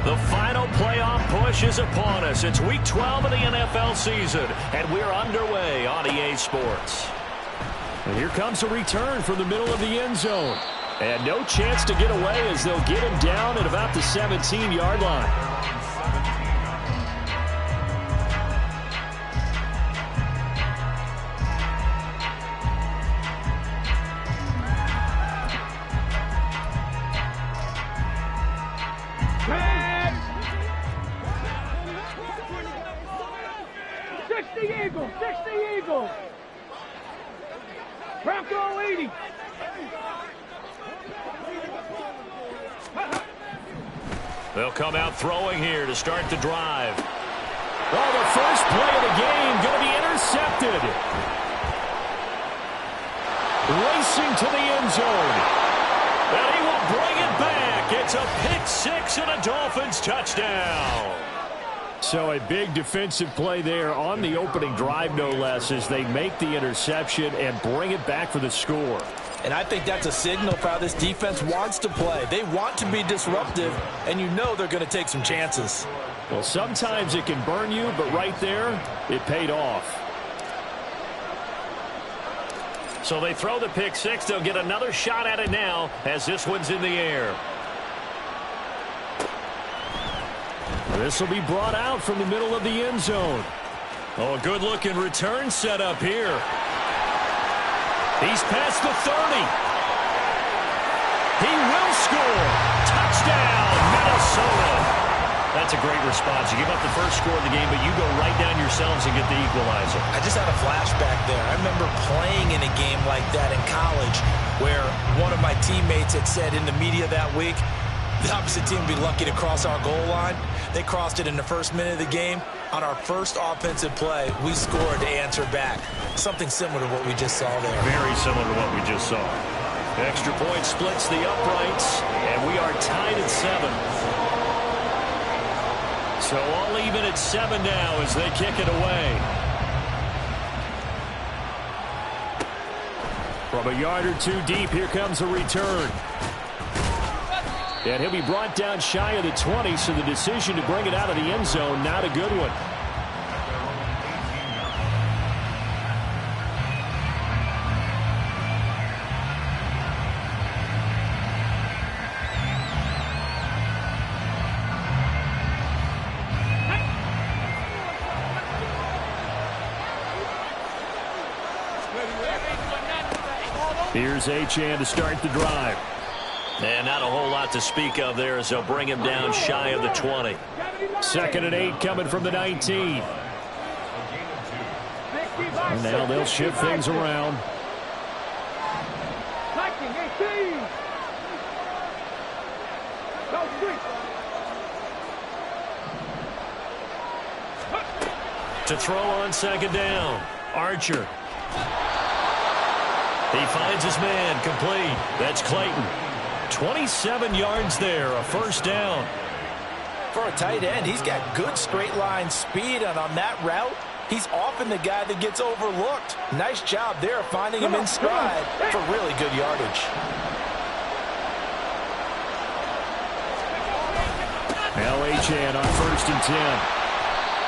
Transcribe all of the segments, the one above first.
The final playoff push is upon us. It's Week 12 of the NFL season, and we're underway on EA Sports. And here comes a return from the middle of the end zone. And no chance to get away as they'll get him down at about the 17-yard line. They'll come out throwing here to start the drive. Oh, the first play of the game going to be intercepted. Racing to the end zone. And he will bring it back. It's a pick six and a Dolphins touchdown. So a big defensive play there on the opening drive, no less, as they make the interception and bring it back for the score. And I think that's a signal for how this defense wants to play. They want to be disruptive, and you know they're going to take some chances. Well, sometimes it can burn you, but right there, it paid off. So they throw the pick six. They'll get another shot at it now as this one's in the air. This will be brought out from the middle of the end zone. Oh, a good-looking return set up here. He's past the 30. He will score. Touchdown, Minnesota. That's a great response. You give up the first score of the game, but you go right down yourselves and get the equalizer. I just had a flashback there. I remember playing in a game like that in college where one of my teammates had said in the media that week, the opposite team would be lucky to cross our goal line. They crossed it in the first minute of the game. On our first offensive play, we scored to answer back. Something similar to what we just saw there. Very similar to what we just saw. Extra point splits the uprights, and we are tied at 7. So all even at 7 now as they kick it away. From a yard or two deep, here comes a return. And he'll be brought down shy of the 20, so the decision to bring it out of the end zone, not a good one. Here's Achane to start the drive. And not a whole lot to speak of there as they'll bring him down shy of the 20. 2nd and 8 coming from the 19. And now they'll shift things around. To throw on 2nd down, Archer. He finds his man, complete. That's Clayton. 27 yards there, a first down. For a tight end, he's got good straight line speed, and on that route, he's often the guy that gets overlooked. Nice job there finding him in stride for really good yardage. Now Achane on 1st and 10.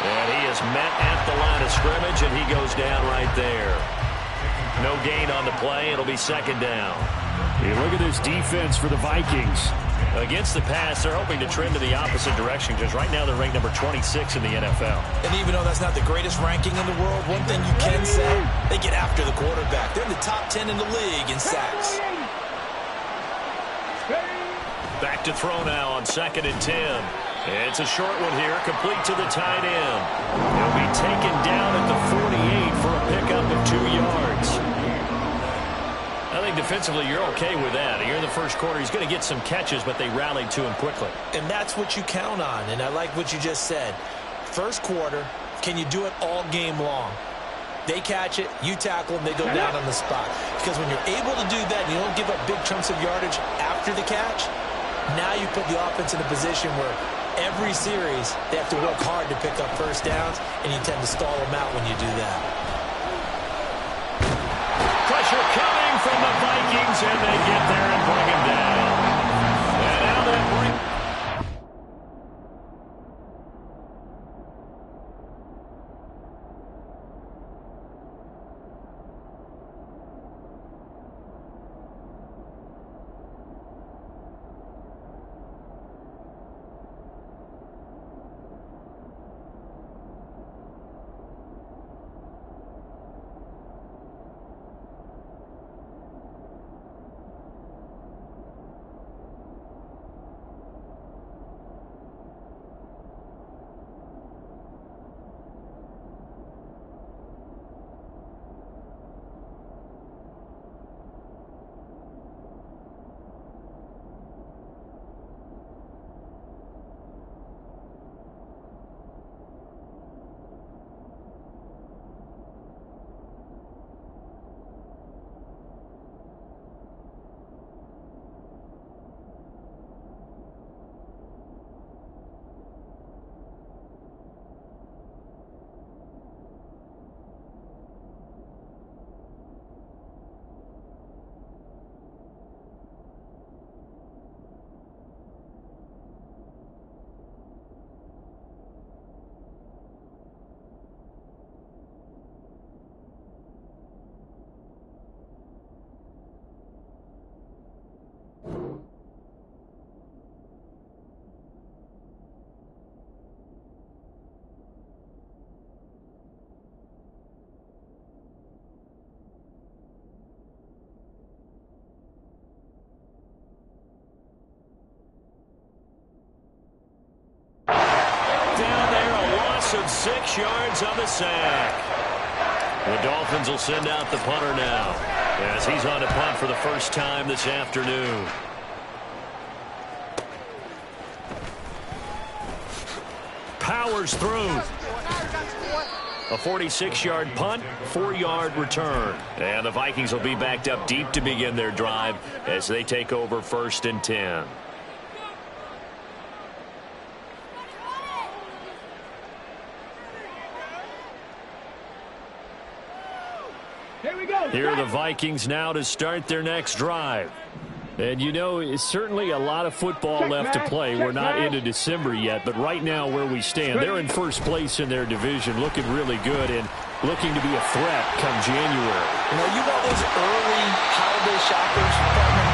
And he is met at the line of scrimmage, and he goes down right there. No gain on the play. It'll be 2nd down. Hey, look at this defense for the Vikings. Against the pass, they're hoping to trend to the opposite direction because right now they're ranked number 26 in the NFL. And even though that's not the greatest ranking in the world, one thing you can say, they get after the quarterback. They're in the top 10 in the league in sacks. Back to throw now on 2nd and 10. It's a short one here, complete to the tight end. He'll be taken down at the 48 for a pickup of 2 yards. I think defensively you're okay with that. Here in the first quarter, he's going to get some catches, but they rallied to him quickly. And that's what you count on, and I like what you just said. First quarter, can you do it all game long? They catch it, you tackle them, they go down on the spot. Because when you're able to do that and you don't give up big chunks of yardage after the catch, now you put the offense in a position where every series they have to work hard to pick up first downs, and you tend to stall them out when you do that. Pressure coming from the Vikings, and they get there and bring him down. And now that 6 yards on the sack. The Dolphins will send out the punter now, as he's on to punt for the first time this afternoon. Powers through. A 46-yard punt, 4-yard return. And the Vikings will be backed up deep to begin their drive as they take over 1st and 10. Here are the Vikings now to start their next drive. And, you know, it's certainly a lot of football left to play. We're not into December yet, but right now where we stand, they're in first place in their division, looking really good and looking to be a threat come January. You know, you want those early holiday shoppers,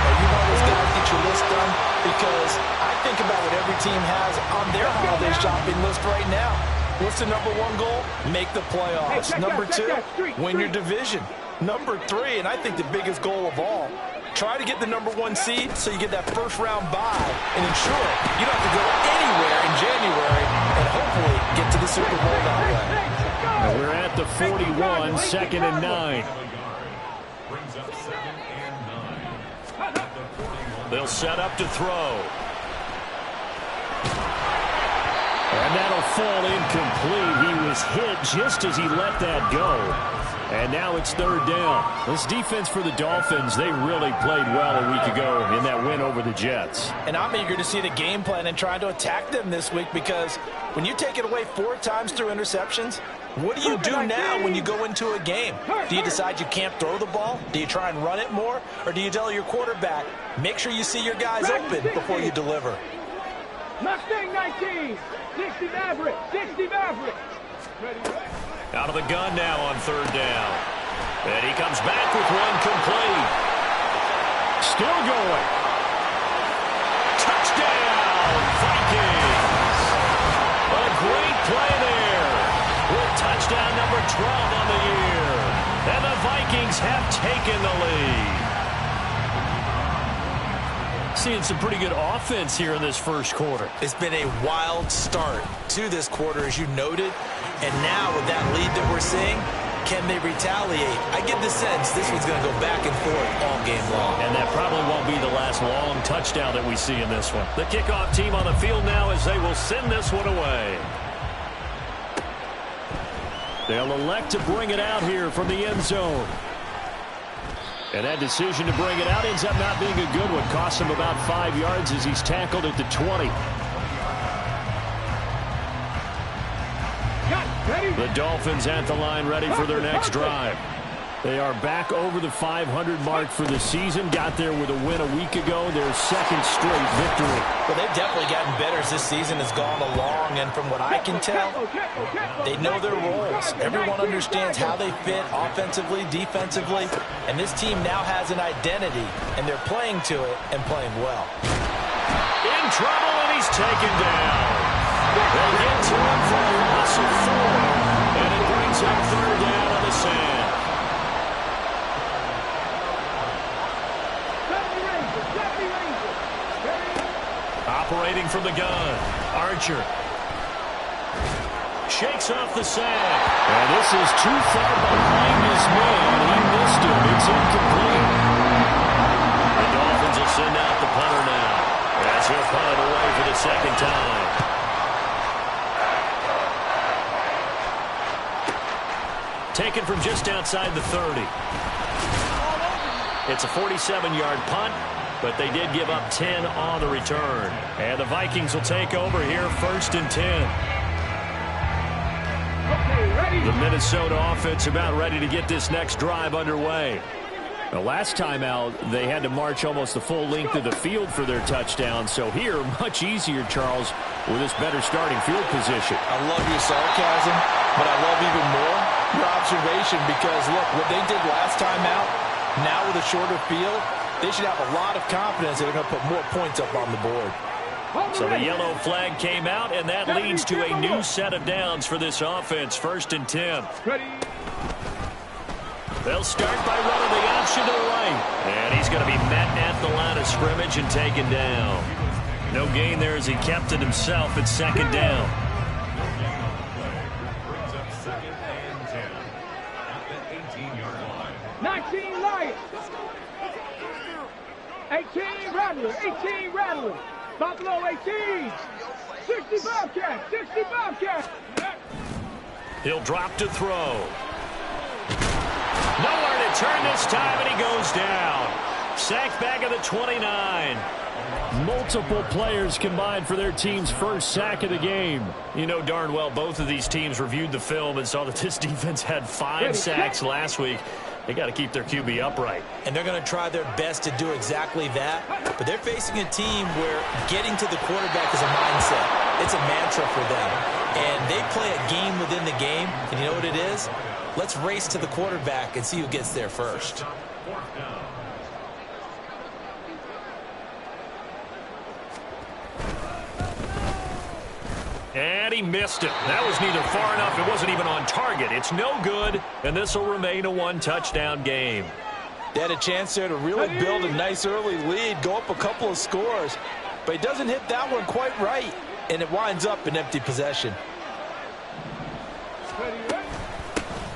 or you want those guys get your list done? Because I think about what every team has on their holiday shopping list right now. What's the number 1 goal? Make the playoffs. Number 2, win your division. Number 3, and I think the biggest goal of all, try to get the number 1 seed so you get that first-round bye and ensure you don't have to go anywhere in January and hopefully get to the Super Bowl that way. And we're at the 41, 2nd and 9. They'll set up to throw. And that'll fall incomplete. He was hit just as he let that go. And now it's 3rd down. This defense for the Dolphins, they really played well a week ago in that win over the Jets. And I'm eager to see the game plan and try to attack them this week, because when you take it away 4 times through interceptions, what do you do now when you go into a game? Do you decide you can't throw the ball? Do you try and run it more? Or do you tell your quarterback, make sure you see your guys open before you deliver? Mustang 19, 60 Maverick, 60 Maverick. Out of the gun now on 3rd down. And he comes back with one complete. Still going. Touchdown, Vikings. A great play there. With touchdown number 12 on the year. And the Vikings have taken the lead. Seeing some pretty good offense here in this first quarter. It's been a wild start to this quarter, as you noted. And now with that lead that we're seeing, can they retaliate? I get the sense this one's going to go back and forth all game long. And that probably won't be the last long touchdown that we see in this one. The kickoff team on the field now as they will send this one away. They'll elect to bring it out here from the end zone. And that decision to bring it out ends up not being a good one. Costs him about 5 yards as he's tackled at the 20. The Dolphins at the line ready for their next drive. They are back over the 500 mark for the season. Got there with a win a week ago. Their 2nd straight victory. Well, they've definitely gotten better as this season has gone along. And from what I can tell, they know their roles. Everyone understands how they fit offensively, defensively. And this team now has an identity. And they're playing to it and playing well. In trouble, and he's taken down. They get to him for a loss of 4. And it brings up 3rd down on the sand. Operating from the gun, Archer. Shakes off the sack. And this is too far behind his man. He missed him. It's incomplete. The Dolphins will send out the punter now, as he'll punt it away for the 2nd time. Taken from just outside the 30. It's a 47-yard punt, but they did give up 10 on the return. And the Vikings will take over here 1st and 10. The Minnesota offense about ready to get this next drive underway. The last time out, they had to march almost the full length of the field for their touchdown. So here, much easier, Charles, with this better starting field position. I love your sarcasm, but I love even more your observation, because, look, what they did last time out, now with a shorter field, they should have a lot of confidence that they're going to put more points up on the board. So the yellow flag came out, and that leads to a new set of downs for this offense. 1st and 10. They'll start by running the option to the right. And he's going to be met at the line of scrimmage and taken down. No gain there as he kept it himself at 2nd down. Rattler, 18 Rattler. Buffalo 18. 60 Bobcat, 60 Bobcat. He'll drop to throw. Nowhere to turn this time, and he goes down. Sacked back at the 29. Multiple players combined for their team's first sack of the game. You know darn well both of these teams reviewed the film and saw that this defense had 5 sacks last week. They got to keep their QB upright. And they're going to try their best to do exactly that. But they're facing a team where getting to the quarterback is a mindset. It's a mantra for them. And they play a game within the game. And you know what it is? Let's race to the quarterback and see who gets there first. And he missed it. That was neither far enough. It wasn't even on target. It's no good, and this will remain a 1-touchdown game. They had a chance there to really build a nice early lead, go up a couple of scores. But he doesn't hit that one quite right, and it winds up an empty possession.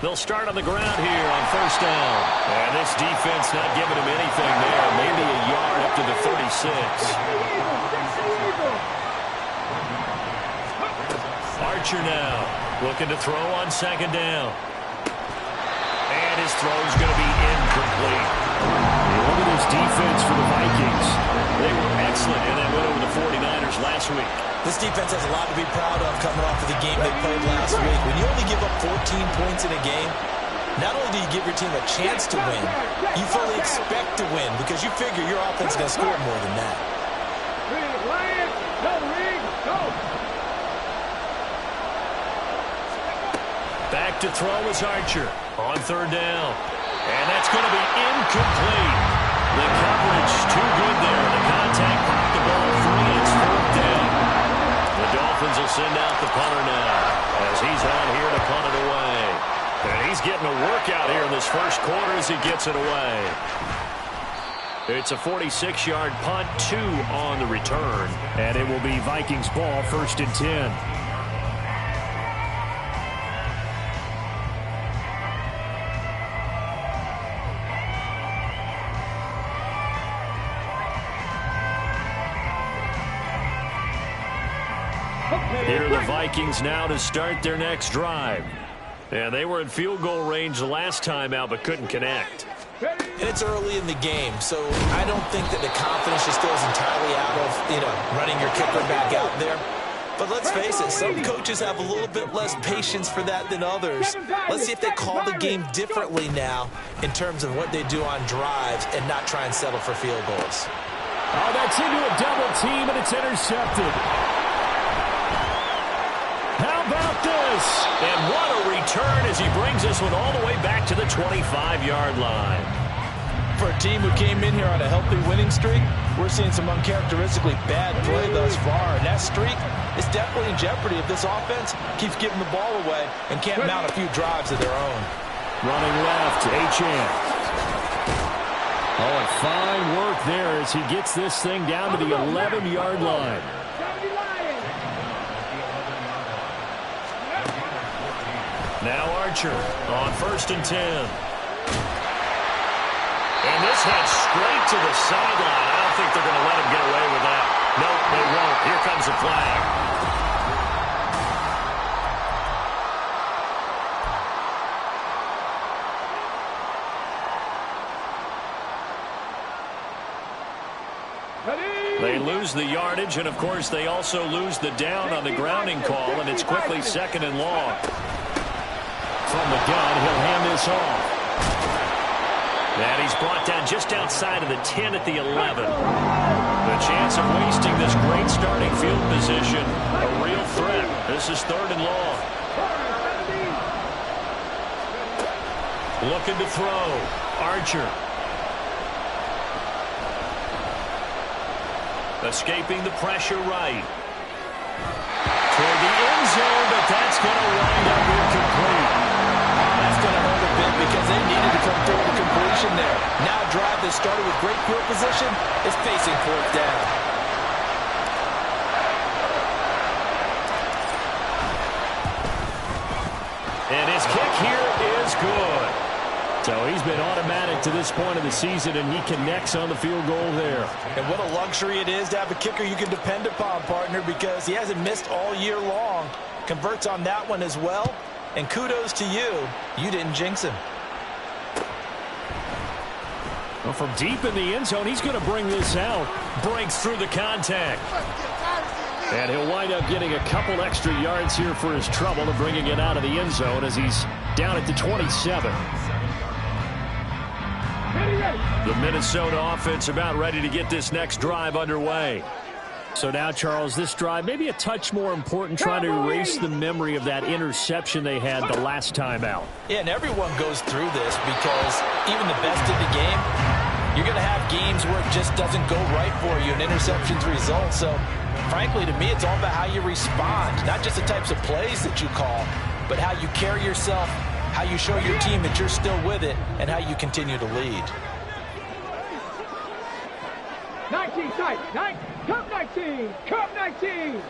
They'll start on the ground here on first down. And this defense not giving him anything there. Maybe a yard up to the 36. Archer now looking to throw on second down. And his throw's going to be incomplete. Look at this defense for the Vikings. They were excellent in that win over the 49ers last week. This defense has a lot to be proud of coming off of the game they played last week. When you only give up 14 points in a game, not only do you give your team a chance to win, you fully expect to win because you figure your offense is going to score more than that. Back to throw is Archer on third down. And that's going to be incomplete. The coverage too good there. The contact popped the ball free, and it's fourth down. The Dolphins will send out the punter now as he's on here to punt it away. And he's getting a workout here in this first quarter as he gets it away. It's a 46-yard punt, 2 on the return. And it will be Vikings ball, 1st and 10. Here are the Vikings now to start their next drive. And they were in field goal range the last time out but couldn't connect. And it's early in the game, so I don't think that the confidence just goes entirely out of, running your kicker back out there. But let's face it, some coaches have a little bit less patience for that than others. Let's see if they call the game differently now in terms of what they do on drives and not try and settle for field goals. Oh, that's into a double team, and it's intercepted. How about this? And what a return as he brings this one all the way back to the 25-yard line. For a team who came in here on a healthy winning streak, we're seeing some uncharacteristically bad play thus far. And that streak is definitely in jeopardy if this offense keeps giving the ball away and can't mount a few drives of their own. Running left, Achane. Oh, and fine work there as he gets this thing down to the 11-yard line. Now Archer on 1st and 10. And this head straight to the sideline. I don't think they're going to let him get away with that. Nope, they won't. Here comes the flag. They lose the yardage, and of course they also lose the down on the grounding call, and it's quickly 2nd and long. From the gun, he'll hand this off. And he's brought down just outside of the 10 at the 11. The chance of wasting this great starting field position, a real threat. This is 3rd and long. Looking to throw. Archer. Escaping the pressure right. Toward the end zone, but that's going to wind up incomplete. That's going to hurt a bit because they needed to come through with a completion there. Now a drive that started with great field position is facing 4th down. And his kick here is good. So he's been automatic to this point of the season, and he connects on the field goal there. And what a luxury it is to have a kicker you can depend upon, partner, because he hasn't missed all year long. Converts on that one as well. And kudos to you. You didn't jinx him. Well, from deep in the end zone, he's going to bring this out. Breaks through the contact. And he'll wind up getting a couple extra yards here for his trouble and bringing it out of the end zone as he's down at the 27. The Minnesota offense about ready to get this next drive underway. So now, Charles, this drive maybe a touch more important, trying to erase the memory of that interception they had the last time out. Yeah, and everyone goes through this because even the best in the game, you're going to have games where it just doesn't go right for you and interceptions result. So, frankly, to me, it's all about how you respond, not just the types of plays that you call, but how you carry yourself, how you show your team that you're still with it, and how you continue to lead. 19 tight. Cup 19. Cup 19.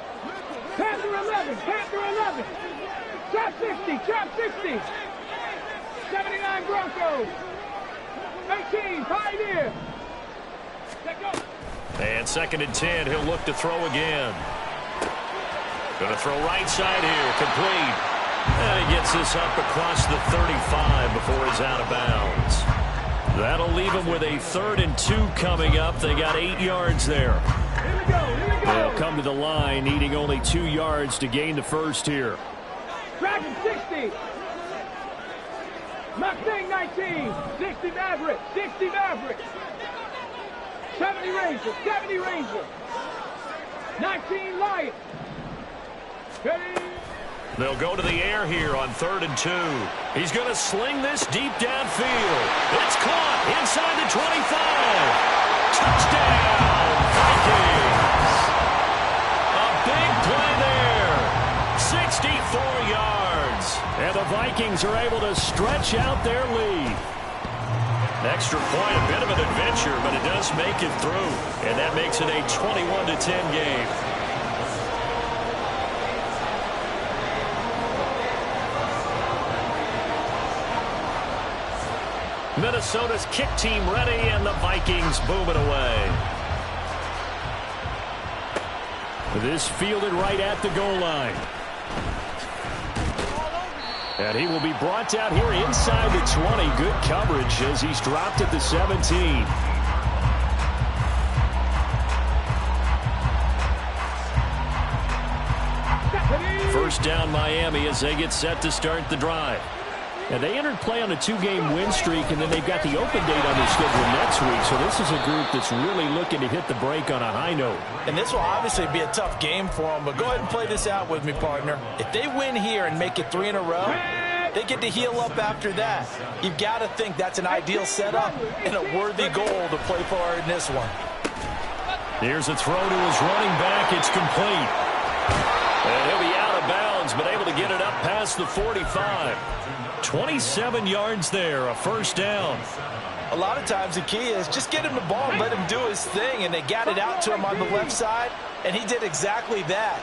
Panther 11. Panther 11. Trap 60. Trap 60. 79 Broncos. 18 Pioneer. Let go. And 2nd and 10. He'll look to throw again. Going to throw right side here. Complete. And he gets this up across the 35 before he's out of bounds. That'll leave them with a 3rd and 2 coming up. They got 8 yards there. Here we go. Here we go. They'll come to the line, needing only 2 yards to gain the first here. Dragon 60. Mustang 19. 60 Maverick. 60 Maverick. 70 Ranger. 70 Ranger. 19 Lion. Ready. They'll go to the air here on 3rd and 2. He's going to sling this deep downfield. It's caught inside the 25. Touchdown, Vikings. A big play there. 64 yards. And the Vikings are able to stretch out their lead. Extra point, a bit of an adventure, but it does make it through. And that makes it a 21-10 game. Minnesota's kick team ready, and the Vikings boom it away. This fielded right at the goal line. And he will be brought down here inside the 20. Good coverage as he's dropped at the 17. First down Miami as they get set to start the drive. And they entered play on a 2-game win streak, and then they've got the open date on their schedule next week. So this is a group that's really looking to hit the break on a high note. And this will obviously be a tough game for them, but go ahead and play this out with me, partner. If they win here and make it 3 in a row, they get to heal up after that. You've got to think that's an ideal setup and a worthy goal to play for in this one. Here's a throw to his running back. It's complete. And he'll be out of bounds, but able to get it up past the 45. 27 yards there, a first down. A lot of times the key is just get him the ball and let him do his thing, and they got it out to him on the left side, and he did exactly that.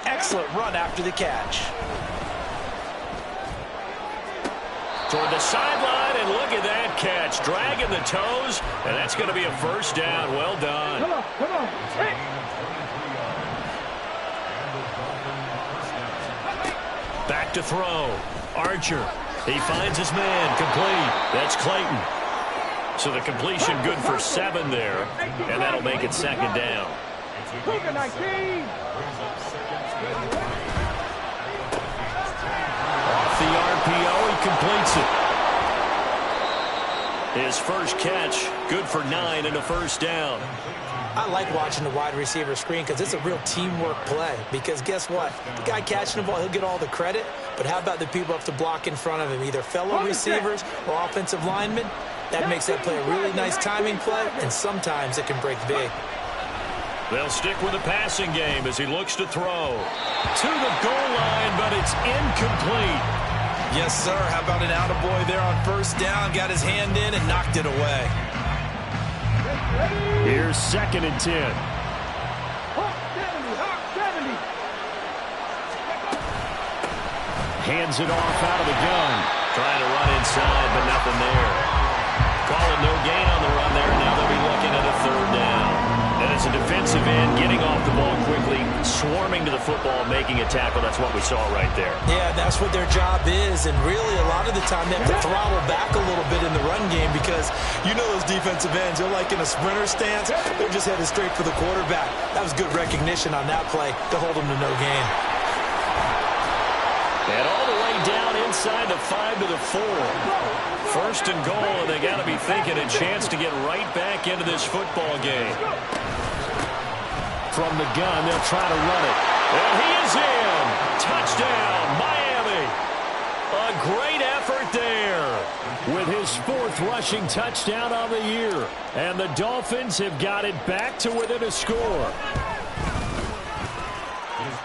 Excellent run after the catch. Toward the sideline, and look at that catch. Dragging the toes, and that's going to be a first down. Well done. Come on. Come on. Hey. Back to throw. Archer. He finds his man. Complete. That's Clayton. So the completion good for 7 there. And that'll make it 2nd down. Cougar 19. Off the RPO, he completes it. His first catch, good for 9 and a first down. I like watching the wide receiver screen because it's a real teamwork play. Because guess what? The guy catching the ball, he'll get all the credit. But how about the people up to block in front of him, either fellow receivers or offensive linemen? That makes that play a really nice timing play, and sometimes it can break big. They'll stick with the passing game as he looks to throw. To the goal line, but it's incomplete. Yes, sir. How about an attaboy there on first down? Got his hand in and knocked it away. Here's 2nd and 10. Hawk 70. Hands it off out of the gun. Trying to run inside, but nothing there. Call it no gain on the run there. Now they'll be looking at a third down. And as a defensive end, getting off the ball quickly, swarming to the football, making a tackle. That's what we saw right there. Yeah, that's what their job is. And really, a lot of the time, they have to throttle back a little bit in the run game because you know those defensive ends, they're like in a sprinter stance. They're just headed straight for the quarterback. That was good recognition on that play to hold them to no gain. And all the way down inside the 5 to the 4. First and goal, and they got to be thinking a chance to get right back into this football game. From the gun, they'll try to run it. And he is in. Touchdown, Miami. A great effort there. With his 4th rushing touchdown on the year. And the Dolphins have got it back to within a score.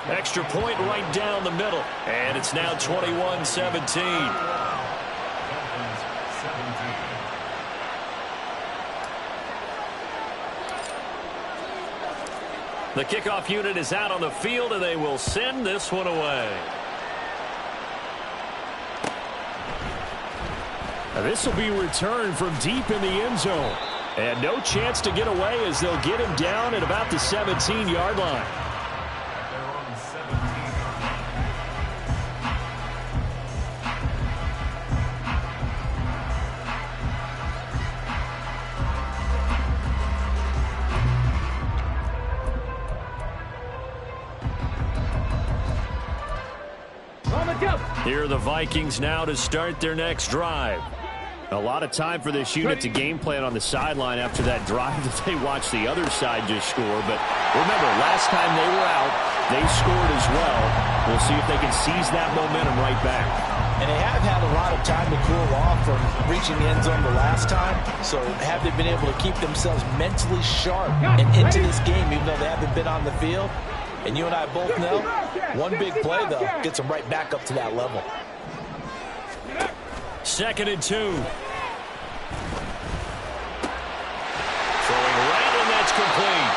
Extra point right down the middle. And it's now 21-17. The kickoff unit is out on the field, and they will send this one away. Now this will be returned from deep in the end zone. And no chance to get away as they'll get him down at about the 17-yard line. Here are the Vikings now to start their next drive. A lot of time for this unit to game plan on the sideline after that drive that they watched the other side just score. But remember, last time they were out, they scored as well. We'll see if they can seize that momentum right back. And they have had a lot of time to cool off from reaching the end zone the last time. So have they been able to keep themselves mentally sharp and into this game even though they haven't been on the field? And you and I both know, one big play, though, gets them right back up to that level. 2nd and 2. Throwing right, and that's complete.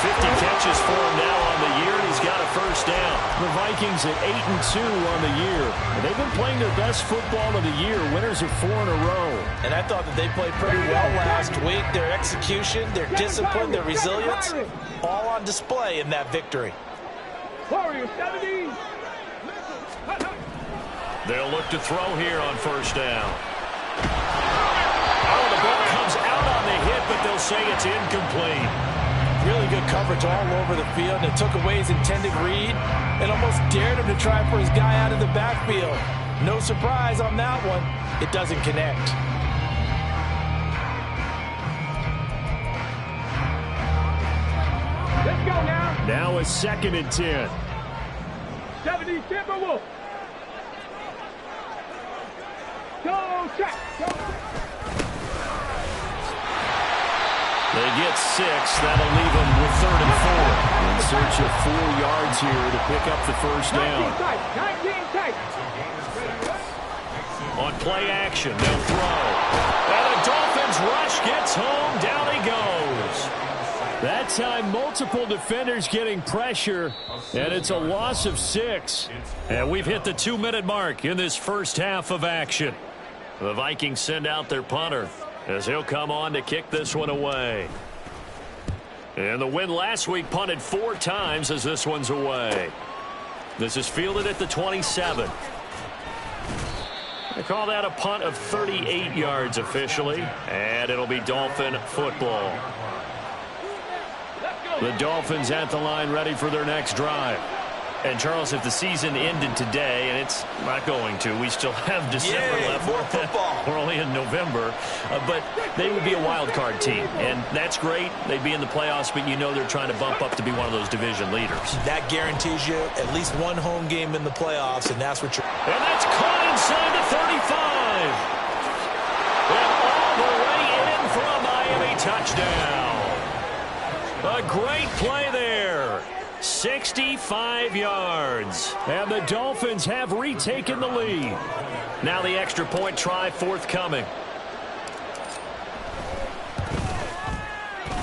50 catches for him now on the year, and he's got a first down. The Vikings at 8-2 on the year. They've been playing their best football of the year. Winners of 4 in a row. And I thought that they played pretty well last week. Their execution, their discipline, their resilience, all on display in that victory. Warriors 70. They'll look to throw here on first down. Oh, the ball comes out on the hit, but they'll say it's incomplete. Really good coverage all over the field, and it took away his intended read and almost dared him to try for his guy out of the backfield. No surprise on that one. It doesn't connect. Let's go now. Now a 2nd and 10. 70 Timberwolves. Go check. Go. They get 6. That'll leave them with 3rd and 4. In search of 4 yards here to pick up the first down. 19 tight. On play action, they'll throw. And the Dolphins rush gets home. Down he goes. That time, multiple defenders getting pressure, and it's a loss of 6. And we've hit the 2-minute mark in this first half of action. The Vikings send out their punter as he'll come on to kick this one away. And the win last week punted 4 times as this one's away. This is fielded at the 27. They call that a punt of 38 yards officially, and it'll be Dolphin football. The Dolphins at the line ready for their next drive. And, Charles, if the season ended today, and it's not going to, we still have December left. More football. We're only in November. But they would be a wild card team, and that's great. They'd be in the playoffs, but you know they're trying to bump up to be one of those division leaders. That guarantees you at least one home game in the playoffs, and that's what you're... And that's caught inside the 35. And all the way in for a Miami touchdown. A great play there. 65 yards. And the Dolphins have retaken the lead. Now the extra point try forthcoming.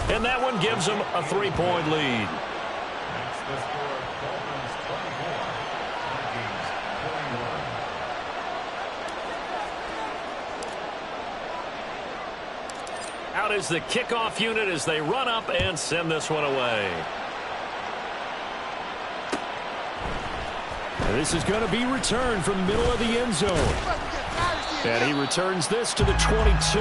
And that one gives them a 3-point lead. out as the kickoff unit as they run up and send this one away. And this is going to be returned from the middle of the end zone. And he returns this to the 22.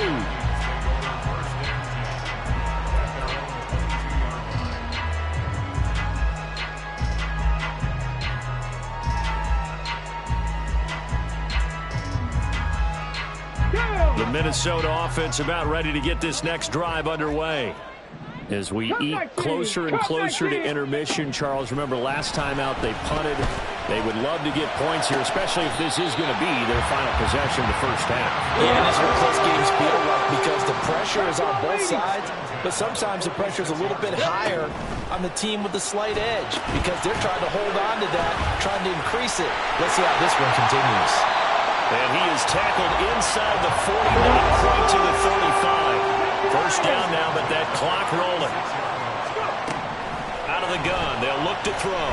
The Minnesota offense about ready to get this next drive underway. As we eat closer and closer to intermission, Charles, remember last time out they punted. They would love to get points here, especially if this is going to be their final possession of the first half. Yeah, and that's what close games feel like because the pressure is on both sides, but sometimes the pressure is a little bit higher on the team with the slight edge because they're trying to hold on to that, trying to increase it. Let's see how this one continues. And he is tackled inside the 40, not quite to the 35. First down now, but that clock rolling. Out of the gun, they'll look to throw.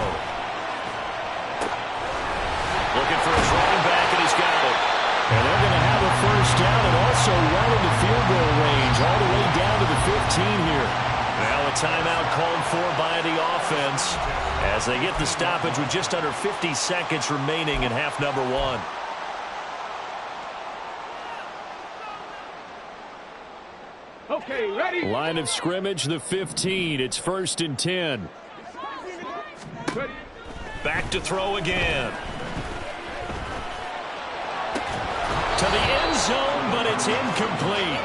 Looking for his running back, and he's got it. And they're going to have a first down and also well into field goal range, all the way down to the 15 here. Now a timeout called for by the offense as they get the stoppage with just under 50 seconds remaining in half number one. Okay, ready? Line of scrimmage, the 15. It's 1st and 10. Ready. Back to throw again. To the end zone, but it's incomplete.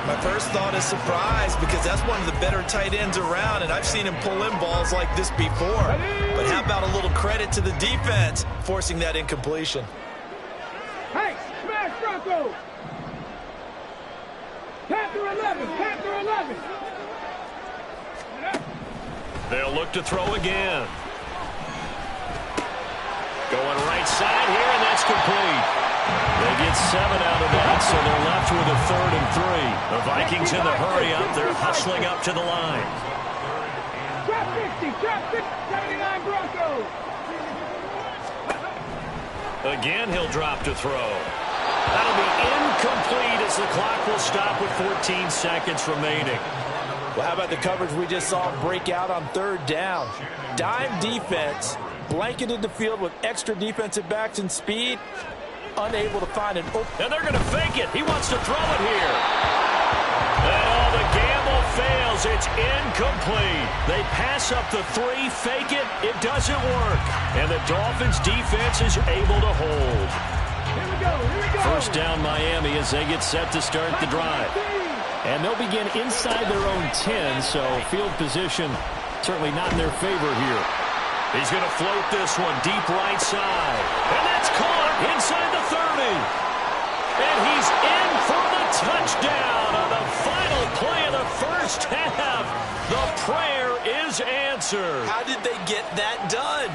My first thought is surprise because that's one of the better tight ends around, and I've seen him pull in balls like this before. But how about a little credit to the defense forcing that incompletion? Hey, smash Bronco! Panther 11, Panther 11. They'll look to throw again. Going right side here, and that's complete. They get 7 out of that, so they're left with a 3rd and 3. The Vikings in the hurry up. They're hustling up to the line. Trap 50, trap 50, 79 Broncos. Again, he'll drop to throw. That'll be incomplete as the clock will stop with 14 seconds remaining. Well, how about the coverage we just saw break out on 3rd down? Dime defense, blanketed the field with extra defensive backs and speed, unable to find an open. And they're going to fake it. He wants to throw it here. And all the gamble fails. It's incomplete. They pass up the 3, fake it. It doesn't work. And the Dolphins defense is able to hold. Here we go, here we go. First down Miami as they get set to start the drive. And they'll begin inside their own 10, so field position certainly not in their favor here. He's going to float this one deep right side. And that's caught inside the 30. And he's in for the touchdown on the final play of the first half. The prayer is answered. How did they get that done?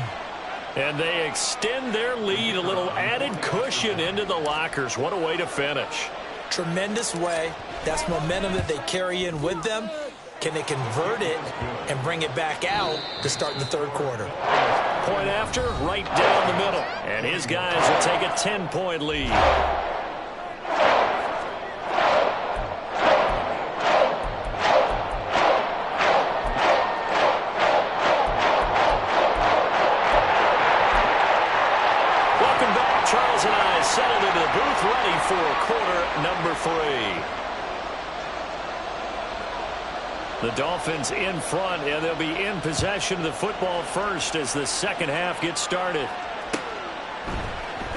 And they extend their lead, a little added cushion into the lockers. What a way to finish. Tremendous way. That's momentum that they carry in with them. Can they convert it and bring it back out to start in the 3rd quarter? Point after, right down the middle. And his guys will take a 10-point lead. Welcome back. Charles and I settled into the booth ready for quarter number 3. The Dolphins in front, and they'll be in possession of the football first as the second half gets started.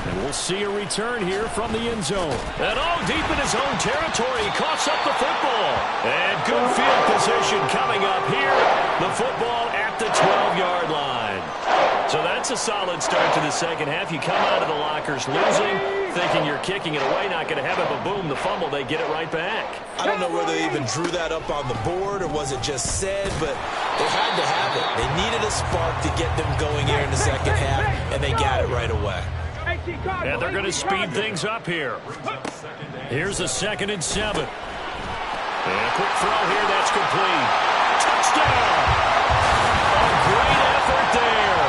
And we'll see a return here from the end zone. And deep in his own territory, he coughs up the football. And good field position coming up here. The football at the 12-yard line. So that's a solid start to the second half. You come out of the lockers losing, thinking you're kicking it away, not going to have it, but boom, the fumble, they get it right back. I don't know whether they even drew that up on the board or was it just said, but they had to have it. They needed a spark to get them going here in the second half, and they got it right away. And they're going to speed things up here. Here's a 2nd and 7. And a quick throw here, that's complete. Touchdown! A great effort there.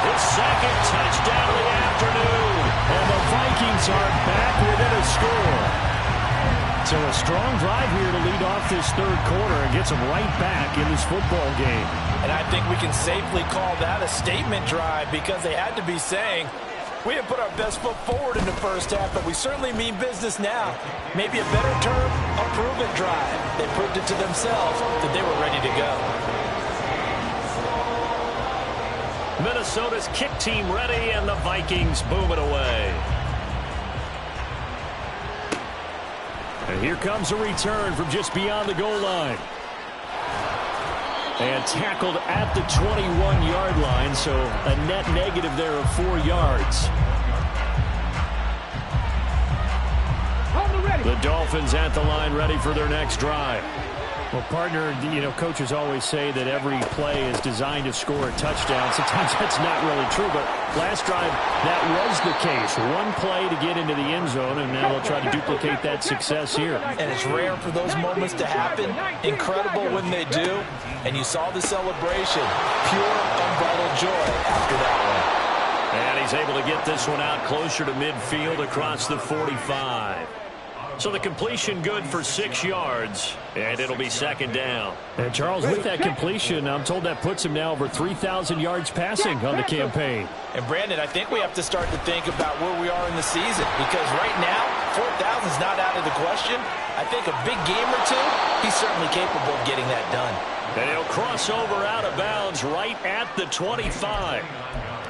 His 2nd touchdown of the afternoon. And the Vikings are back within a score. So a strong drive here to lead off this third quarter and gets them right back in this football game. And I think we can safely call that a statement drive because they had to be saying, we didn't put our best foot forward in the first half, but we certainly mean business now. Maybe a better term, a prove-it drive. They proved it to themselves that they were ready to go. Minnesota's kick team ready, and the Vikings boom it away. And here comes a return from just beyond the goal line. And tackled at the 21-yard line, so a net negative there of 4 yards. The Dolphins at the line ready for their next drive. Well, partner, you know, coaches always say that every play is designed to score a touchdown. Sometimes that's not really true, but last drive, that was the case. One play to get into the end zone, and now they'll try to duplicate that success here. And it's rare for those moments to happen. Incredible when they do. And you saw the celebration. Pure, unbridled joy after that one. And he's able to get this one out closer to midfield across the 45. So the completion good for 6 yards, and it'll be second down. And Charles, with that completion, I'm told that puts him now over 3,000 yards passing on the campaign. And Brandon, I think we have to start to think about where we are in the season, because right now, 4,000 is not out of the question. I think a big game or two, he's certainly capable of getting that done. And he'll cross over out of bounds right at the 25.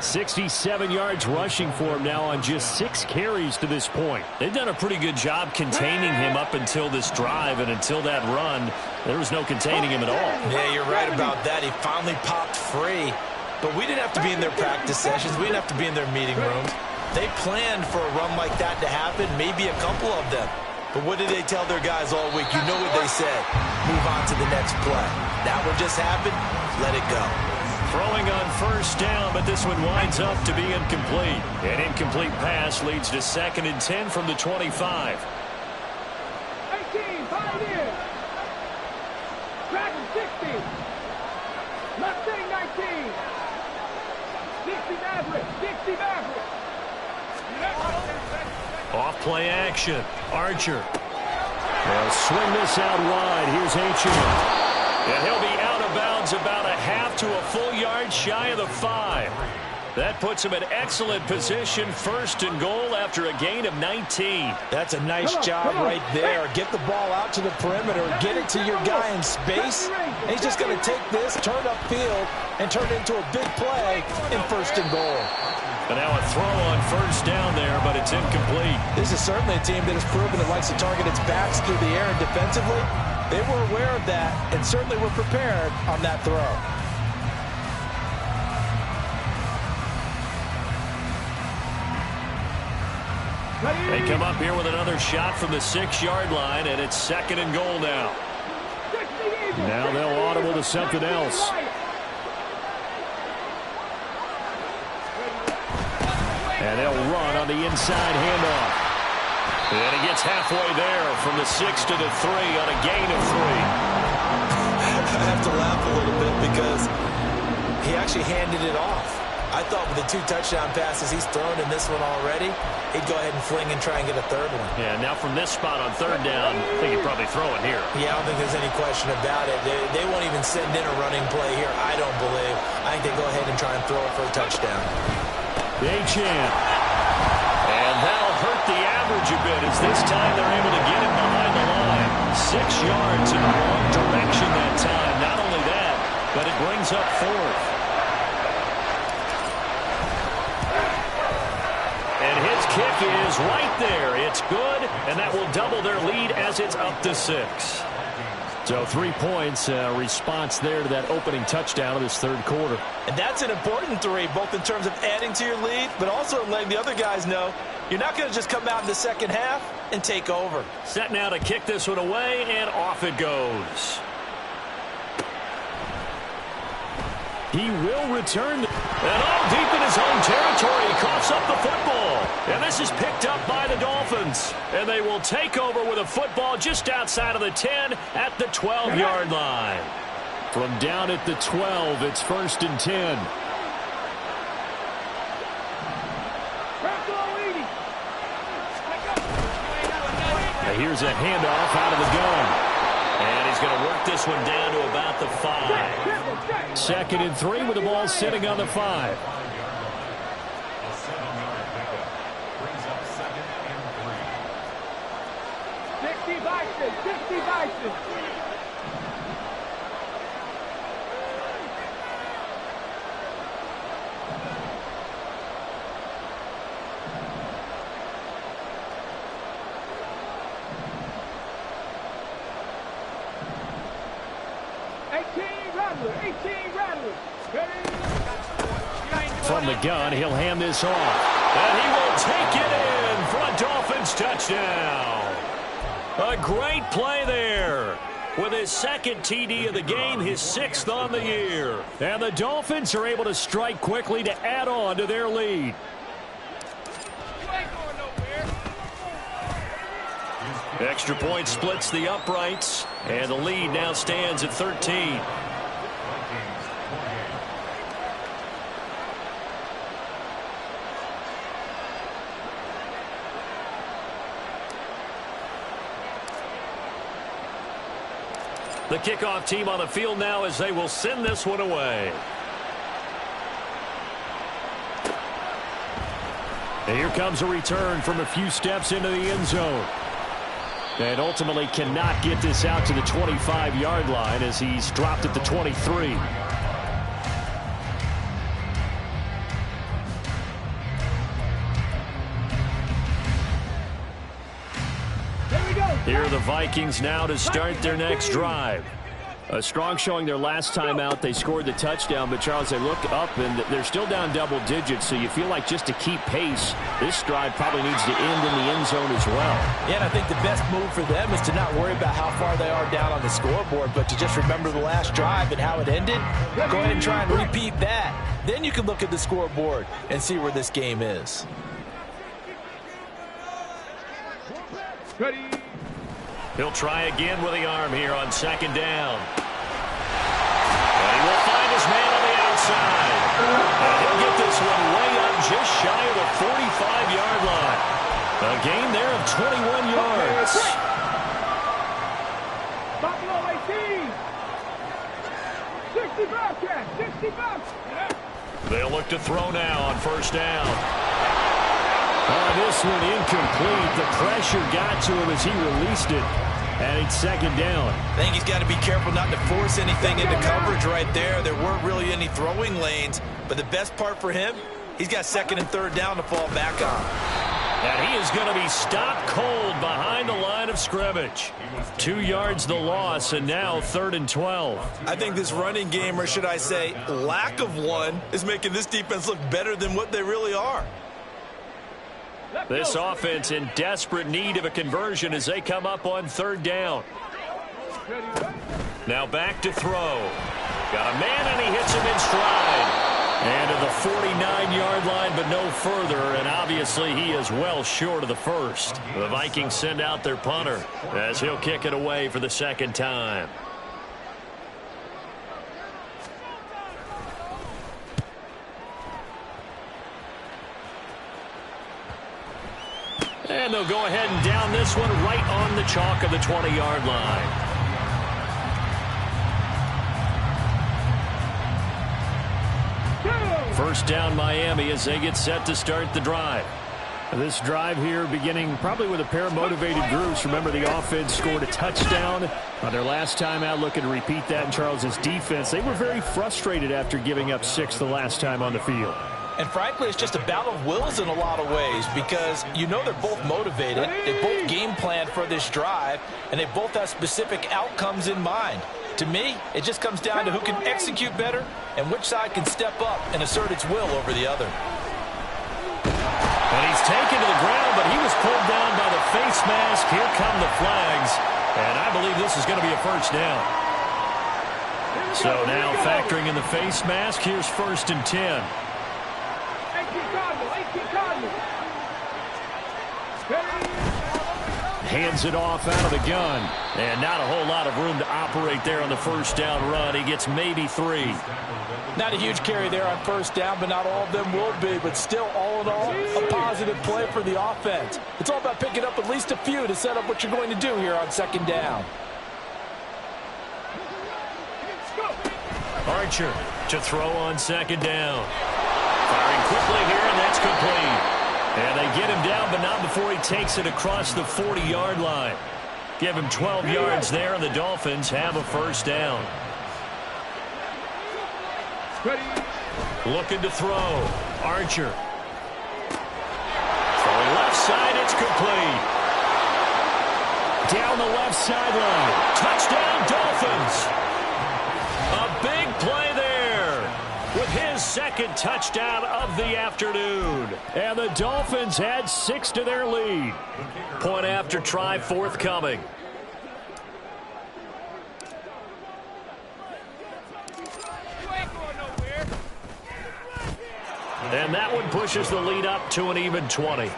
67 yards rushing for him now on just 6 carries to this point. They've done a pretty good job containing him up until this drive, and until that run, there was no containing him at all. Yeah, you're right about that. He finally popped free, but we didn't have to be in their practice sessions. We didn't have to be in their meeting rooms. They planned for a run like that to happen, maybe a couple of them. But what did they tell their guys all week? You know what they said. Move on to the next play. That one just happened. Let it go. Throwing on first down, but this one winds up to be incomplete. An incomplete pass leads to 2nd and 10 from the 25. 18, Pioneer. Dragon 60. Mustang 19. 60 Maverick. 60 Maverick. Off play action. Archer. They'll swing this out wide. Here's H.M. And he'll be out of bounds about a half to a full yard shy of the 5. That puts him in excellent position, 1st and goal after a gain of 19. That's a nice job right there. Get the ball out to the perimeter, get it to your guy in space. And he's just going to take this, turn upfield, and turn it into a big play in 1st and goal. And now a throw on first down there, but it's incomplete. This is certainly a team that has proven it likes to target its backs through the air, and defensively, they were aware of that and certainly were prepared on that throw. They come up here with another shot from the 6-yard line, and it's 2nd and goal now. Now they'll audible to something else. And they'll run on the inside handoff. And he gets halfway there from the 6 to the 3 on a gain of 3. I have to laugh a little bit because he actually handed it off. I thought with the 2 touchdown passes he's thrown in this one already, he'd go ahead and fling and try and get a 3rd one. Yeah, now from this spot on 3rd down, I think he'd probably throw it here. Yeah, I don't think there's any question about it. They won't even send in a running play here, I don't believe. I think they go ahead and try and throw it for a touchdown. H.M. And that'll hurt the average a bit as this time they're able to get him behind the line. 6 yards in the wrong direction that time. Not only that, but it brings up 4th. And his kick is right there. It's good, and that will double their lead as it's up to 6. So 3 points, response there to that opening touchdown of this 3rd quarter. And that's an important 3, both in terms of adding to your lead, but also letting the other guys know you're not going to just come out in the second half and take over. Set now to kick this one away, and off it goes. He will return. And all deep in his own territory, he coughs up the football. And this is picked up by the Dolphins. And they will take over with a football just outside of the 10 at the 12-yard line. From down at the 12, it's 1st and 10. Here's a handoff out of the gun. And he's going to work this one down to about the 5. 2nd and 3 with the ball sitting on the 5. From the gun, he'll hand this off. And he will take it in for a Dolphins touchdown. A great play there. With his 2nd TD of the game, his 6th on the year. And the Dolphins are able to strike quickly to add on to their lead. Extra point splits the uprights, and the lead now stands at 13. The kickoff team on the field now as they will send this one away. And here comes a return from a few steps into the end zone. And ultimately cannot get this out to the 25-yard line as he's dropped at the 23. Here are the Vikings now to start their next drive. A strong showing their last time out. They scored the touchdown, but Charles, they look up and they're still down double digits, so you feel like just to keep pace, this drive probably needs to end in the end zone as well. Yeah, and I think the best move for them is to not worry about how far they are down on the scoreboard, but to just remember the last drive and how it ended. Go ahead and try and repeat that. Then you can look at the scoreboard and see where this game is. Ready. He'll try again with the arm here on 2nd down. And he will find his man on the outside. And he'll get this one way up just shy of the 45-yard line. A gain there of 21 yards. Buffalo 18. 65 catch, 65. They'll look to throw now on 1st down. This one incomplete. The pressure got to him as he released it. And it's 2nd down. I think he's got to be careful not to force anything into coverage right there. There weren't really any throwing lanes. But the best part for him, he's got 2nd and 3rd down to fall back on. And he is going to be stopped cold behind the line of scrimmage. 2 yards the loss, and now 3rd and 12. I think this running game, or should I say lack of one, is making this defense look better than what they really are. This offense in desperate need of a conversion as they come up on 3rd down. Now back to throw. Got a man, and he hits him in stride. And to the 49-yard line, but no further, and obviously he is well short of the 1st. The Vikings send out their punter as he'll kick it away for the 2nd time. And they'll go ahead and down this one right on the chalk of the 20-yard line. First down Miami as they get set to start the drive. This drive here beginning probably with a pair of motivated groups. Remember, the offense scored a touchdown on their last time out. Looking to repeat that in Charles's defense. They were very frustrated after giving up 6 the last time on the field. And frankly, it's just a battle of wills in a lot of ways because you know they're both motivated. They both game planned for this drive, and they both have specific outcomes in mind. To me, it just comes down to who can execute better and which side can step up and assert its will over the other. And he's taken to the ground, but he was pulled down by the face mask. Here come the flags, and I believe this is going to be a 1st down. So now factoring in the face mask, here's 1st and 10. Hands it off out of the gun. And not a whole lot of room to operate there on the first down run. He gets maybe 3. Not a huge carry there on first down, but not all of them will be. But still, all in all, a positive play for the offense. It's all about picking up at least a few to set up what you're going to do here on second down. Archer to throw on second down. Firing quickly here, and that's complete. And they get him down, but not before he takes it across the 40-yard line. Give him 12 yards there, and the Dolphins have a first down. Looking to throw. Archer. Throwing left side, it's complete. Down the left sideline. Touchdown, Dolphins. A big play there with his second touchdown of the afternoon. And the Dolphins add 6 to their lead. Point after try forthcoming. And that one pushes the lead up to an even 20.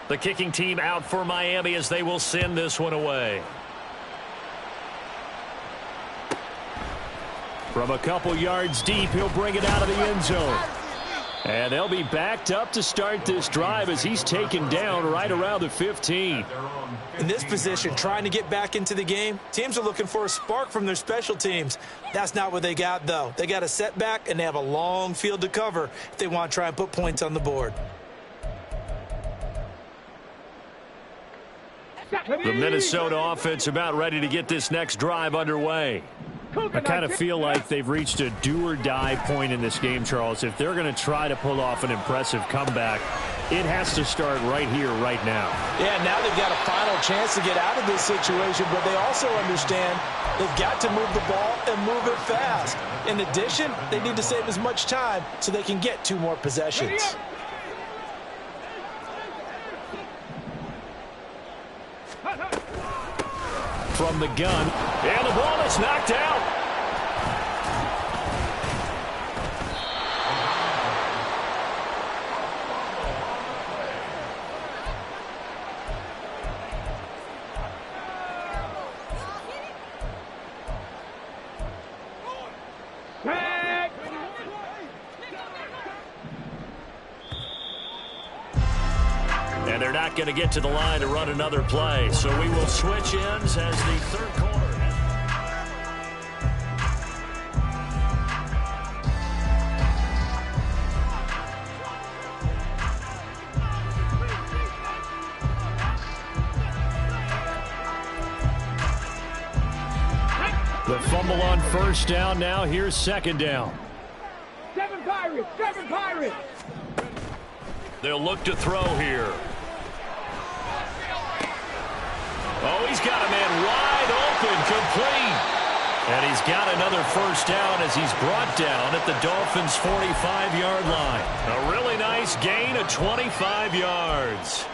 The kicking team out for Miami as they will send this one away. From a couple yards deep, he'll bring it out of the end zone. And they'll be backed up to start this drive as he's taken down right around the 15. In this position, trying to get back into the game, teams are looking for a spark from their special teams. That's not what they got, though. They got a setback, and they have a long field to cover if they want to try and put points on the board. The Minnesota offense about ready to get this next drive underway. I kind of feel like they've reached a do-or-die point in this game, Charles. If they're going to try to pull off an impressive comeback, it has to start right here, right now. Yeah, now they've got a final chance to get out of this situation, but they also understand they've got to move the ball and move it fast. In addition, they need to save as much time so they can get 2 more possessions. From the gun, and the ball is knocked out. And they're not going to get to the line to run another play. So we will switch ends as the third quarter. the fumble on first down. Now here's second down. 7 Pirates, 7 Pirates. They'll look to throw here. Oh, he's got a man wide open, complete. And he's got another first down as he's brought down at the Dolphins' 45-yard line. A really nice gain of 25 yards.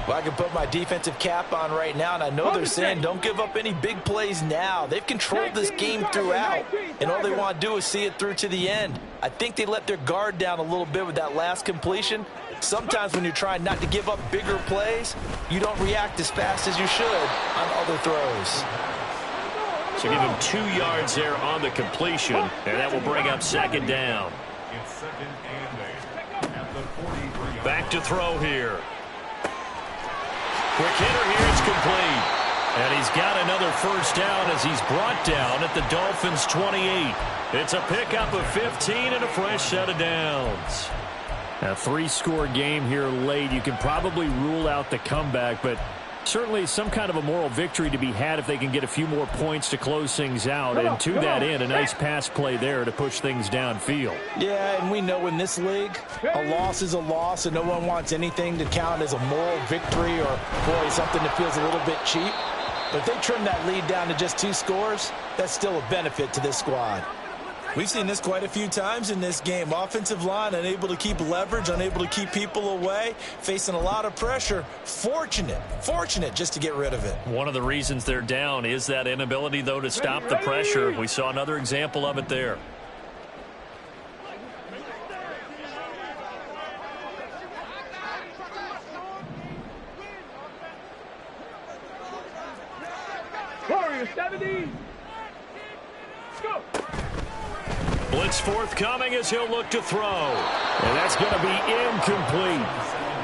Well, I can put my defensive cap on right now, and I know they're saying don't give up any big plays now. They've controlled this game throughout, and all they want to do is see it through to the end. I think they let their guard down a little bit with that last completion. Sometimes when you're trying not to give up bigger plays, you don't react as fast as you should on other throws. So give him 2 yards there on the completion, and that will bring up second down. Back to throw here. Quick hitter here, it's complete. And he's got another first down as he's brought down at the Dolphins' 28. It's a pickup of 15 and a fresh set of downs. A 3-score game here late. You can probably rule out the comeback, but certainly some kind of a moral victory to be had if they can get a few more points to close things out. And to that end, a nice pass play there to push things downfield. Yeah, and we know in this league, a loss is a loss, and no one wants anything to count as a moral victory or, boy, something that feels a little bit cheap. But if they trim that lead down to just 2 scores, that's still a benefit to this squad. We've seen this quite a few times in this game. Offensive line unable to keep leverage, unable to keep people away, facing a lot of pressure. Fortunate just to get rid of it. One of the reasons they're down is that inability, though, to stop the pressure. We saw another example of it there. Warrior 70. Go. Blitz forthcoming as he'll look to throw. And that's going to be incomplete.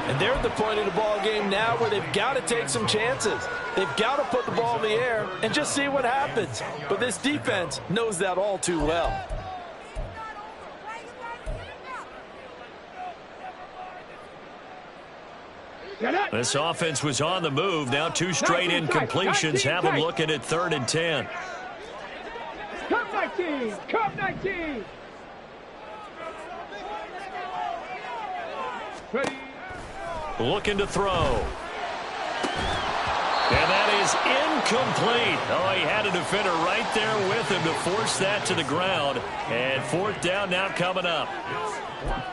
And they're at the point of the ball game now where they've got to take some chances. They've got to put the ball in the air and just see what happens. But this defense knows that all too well. This offense was on the move. Now 2 straight incompletions have them looking at 3rd and 10. Come 19. Come 19. Ready. Looking to throw. And that is incomplete. Oh, he had a defender right there with him to force that to the ground. And 4th down now coming up.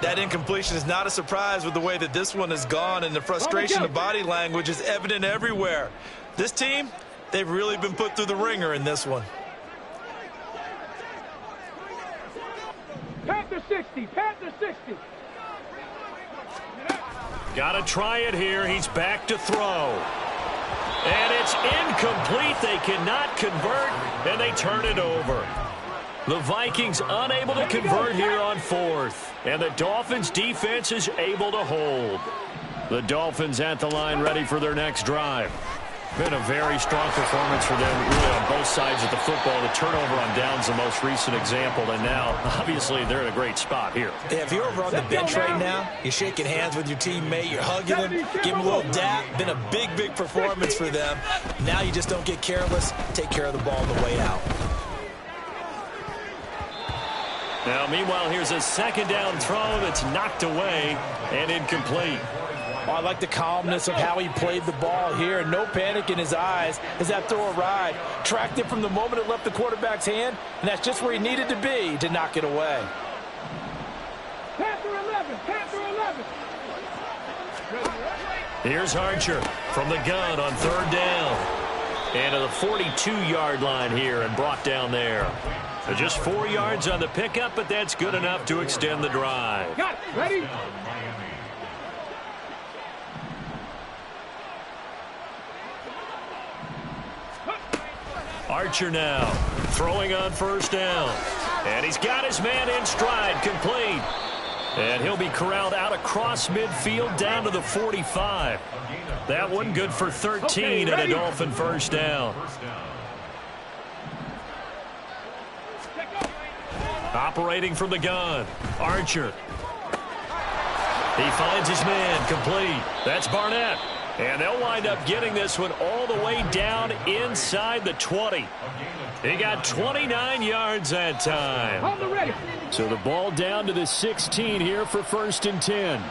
That incompletion is not a surprise with the way that this one has gone, and the frustration of body language is evident everywhere. This team, they've really been put through the ringer in this one. Panther 60. Panther 60. Got to try it here. He's back to throw. And it's incomplete. They cannot convert, and they turn it over. The Vikings unable to convert here on 4th. And the Dolphins defense is able to hold. The Dolphins at the line ready for their next drive. Been a very strong performance for them really on both sides of the football. The turnover on downs the most recent example. And now, obviously, they're in a great spot here. Yeah, if you're over on the bench right now, you're shaking hands with your teammate, you're hugging him, give him a little dap. Been a big performance for them. Now you just don't get careless. Take care of the ball on the way out. Now, meanwhile, here's a 2nd down throw that's knocked away and incomplete. Oh, I like the calmness of how he played the ball here. No panic in his eyes as that throw arrived. Tracked it from the moment it left the quarterback's hand, and that's just where he needed to be to knock it away. Panther 11. Panther 11. Here's Archer from the gun on 3rd down. And to the 42-yard line here and brought down there. So just 4 yards on the pickup, but that's good enough to extend the drive. Got it. Ready? Archer now throwing on 1st down. And he's got his man in stride, complete. And he'll be corralled out across midfield down to the 45. That one good for 13 and a Dolphin 1st down. Operating from the gun, Archer. He finds his man, complete. That's Barnett. And they'll wind up getting this one all the way down inside the 20. He got 29 yards that time. On the ready. So the ball down to the 16 here for 1st and 10.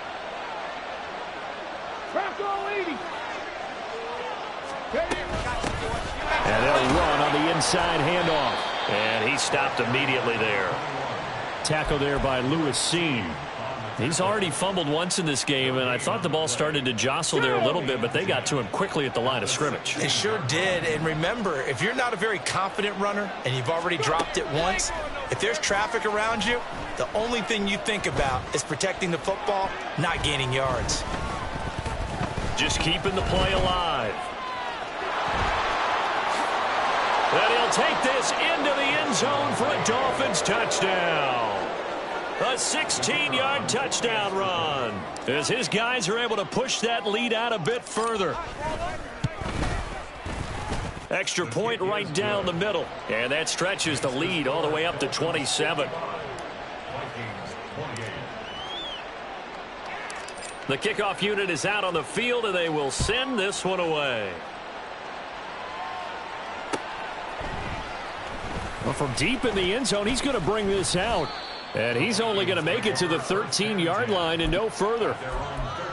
Bronco 80. And they'll run on the inside handoff. And he stopped immediately there. Tackle there by Lewis Seen. He's already fumbled once in this game, and I thought the ball started to jostle there a little bit, but they got to him quickly at the line of scrimmage. It sure did. And remember, if you're not a very confident runner and you've already dropped it once, if there's traffic around you, the only thing you think about is protecting the football, not gaining yards. Just keeping the play alive. And he'll take this into the end zone for a Dolphins touchdown. A 16-yard touchdown run as his guys are able to push that lead out a bit further. Extra point right down the middle. And that stretches the lead all the way up to 27. The kickoff unit is out on the field, and they will send this one away. Well, from deep in the end zone, he's going to bring this out. And he's only going to make it to the 13-yard line and no further.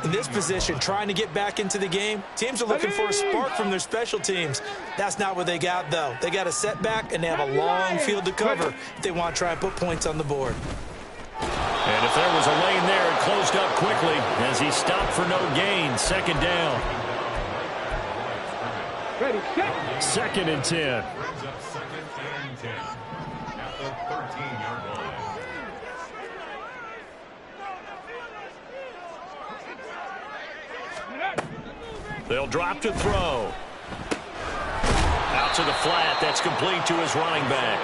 In this position, trying to get back into the game, teams are looking for a spark from their special teams. That's not what they got, though. They got a setback, and they have a long field to cover if they want to try and put points on the board. And if there was a lane there, it closed up quickly as he stopped for no gain. Second down. Ready, set. Second and 10. Brings up second and 10 at the 13-yard line. They'll drop to throw. Out to the flat. That's complete to his running back.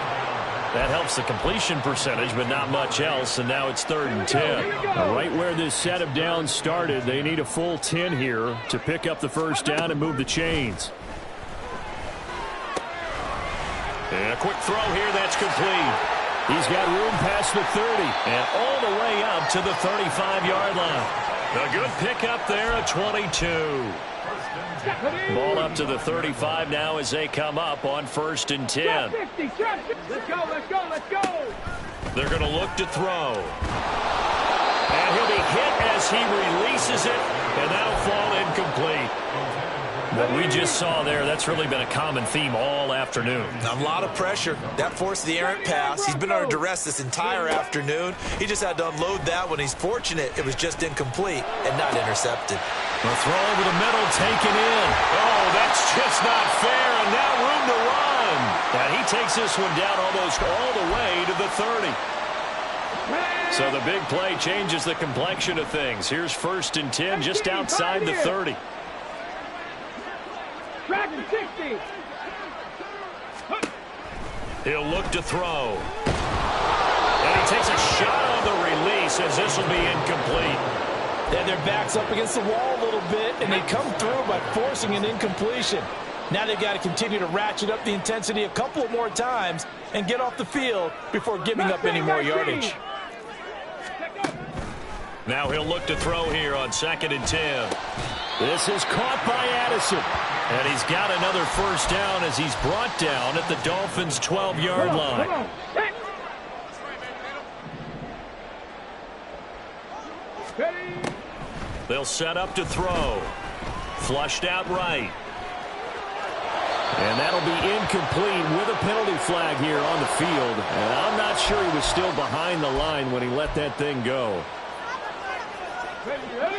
That helps the completion percentage, but not much else, and now it's 3rd and 10. Right where this set of downs started, they need a full 10 here to pick up the first down and move the chains. And a quick throw here, that's complete. He's got room past the 30. And all the way up to the 35-yard line. A good pickup there at 22. Ball up to the 35 now as they come up on 1st and 10. Let's go, let's go, let's go. They're going to look to throw. And he'll be hit as he releases it, and that'll fall incomplete. What we just saw there, that's really been a common theme all afternoon. A lot of pressure. That forced the errant pass. He's been under duress this entire afternoon. He just had to unload that one. He's fortunate it was just incomplete and not intercepted. The throw over the middle taken in. Oh, that's just not fair, and now room to run. And he takes this one down almost all the way to the 30. So the big play changes the complexion of things. Here's 1st and 10 just outside the 30. Dragon 60. He'll look to throw. And he takes a shot on the release as this will be incomplete. Then their backs up against the wall a little bit, and they come through by forcing an incompletion. Now they've got to continue to ratchet up the intensity a couple more times and get off the field before giving up any more yardage. Now he'll look to throw here on 2nd and 10. This is caught by Addison. And he's got another first down as he's brought down at the Dolphins' 12-yard line. They'll set up to throw. Flushed out right. And that'll be incomplete with a penalty flag here on the field. And I'm not sure he was still behind the line when he let that thing go.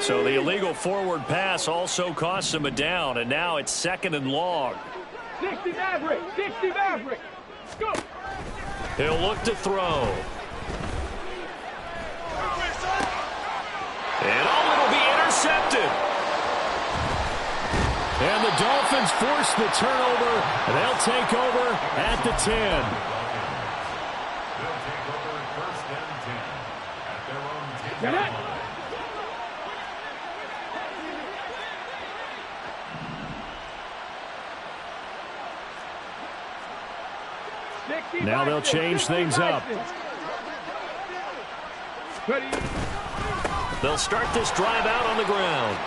So the illegal forward pass also costs him a down, and now it's 2nd and long. 60 Maverick, 60 Maverick. Go. He'll look to throw. And oh, it'll be intercepted. And the Dolphins force the turnover. They'll take over at the 10. They'll take over 1st and 10 at their own 10. Get it. Now they'll change things up. They'll start this drive out on the ground.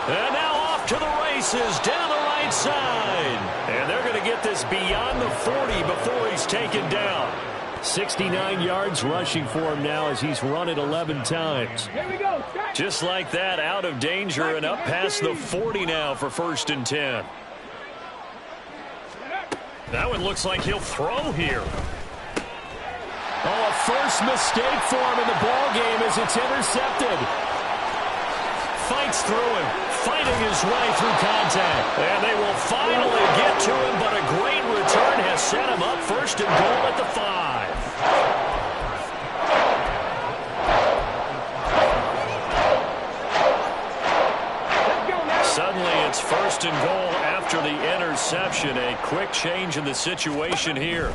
And now off to the races down the right side. And they're going to get this beyond the 40 before he's taken down. 69 yards rushing for him now as he's run it 11 times. Here we go. Just like that, out of danger and up past the 40 now for 1st and 10. Now it looks like he'll throw here. Oh, a first mistake for him in the ball game as it's intercepted. Fights through him, fighting his way through contact. And they will finally get to him, but a great return has set him up 1st and goal at the 5. Suddenly it's 1st and goal after the interception. A quick change in the situation here.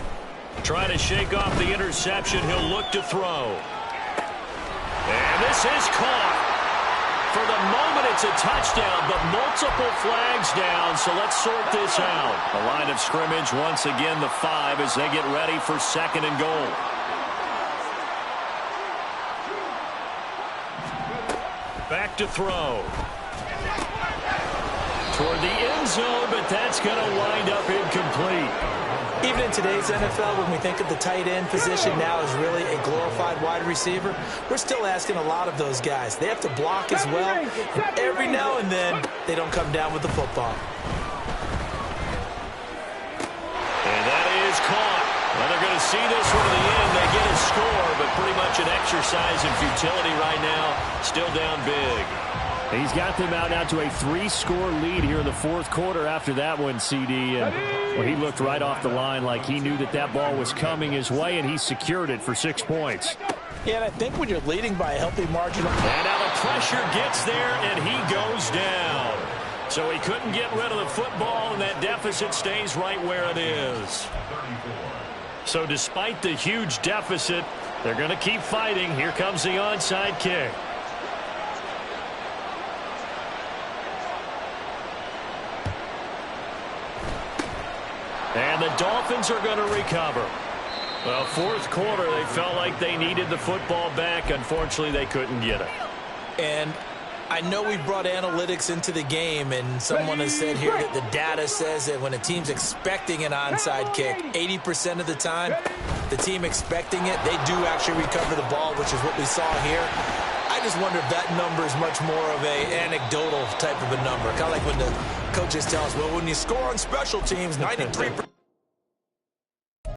Trying to shake off the interception. He'll look to throw. And this is caught. For the moment, it's a touchdown, but multiple flags down, so let's sort this out. The line of scrimmage, once again, the 5 as they get ready for 2nd and goal. Back to throw. Toward the end zone, but that's going to wind up incomplete. Even in today's NFL, when we think of the tight end position now as really a glorified wide receiver, we're still asking a lot of those guys. They have to block as well, and every now and then, they don't come down with the football. And that is caught. Well, they're going to see this one to the end. They get a score, but pretty much an exercise in futility right now. Still down big. He's got them out now to a 3-score lead here in the fourth quarter after that one, CD. And well, he looked right off the line like he knew that that ball was coming his way, and he secured it for 6 points. Yeah, and I think when you're leading by a healthy margin. And now the pressure gets there, and he goes down. So he couldn't get rid of the football, and that deficit stays right where it is. So despite the huge deficit, they're going to keep fighting. Here comes the onside kick. And the Dolphins are going to recover. Well, fourth quarter, they felt like they needed the football back. Unfortunately, they couldn't get it. And I know we brought analytics into the game, and someone has said here that the data says that when a team's expecting an onside kick, 80% of the time, the team expecting it, they do actually recover the ball, which is what we saw here. I just wonder if that number is much more of a anecdotal type of a number. Kind of like when the coaches tell us, well, when you score on special teams, 93%.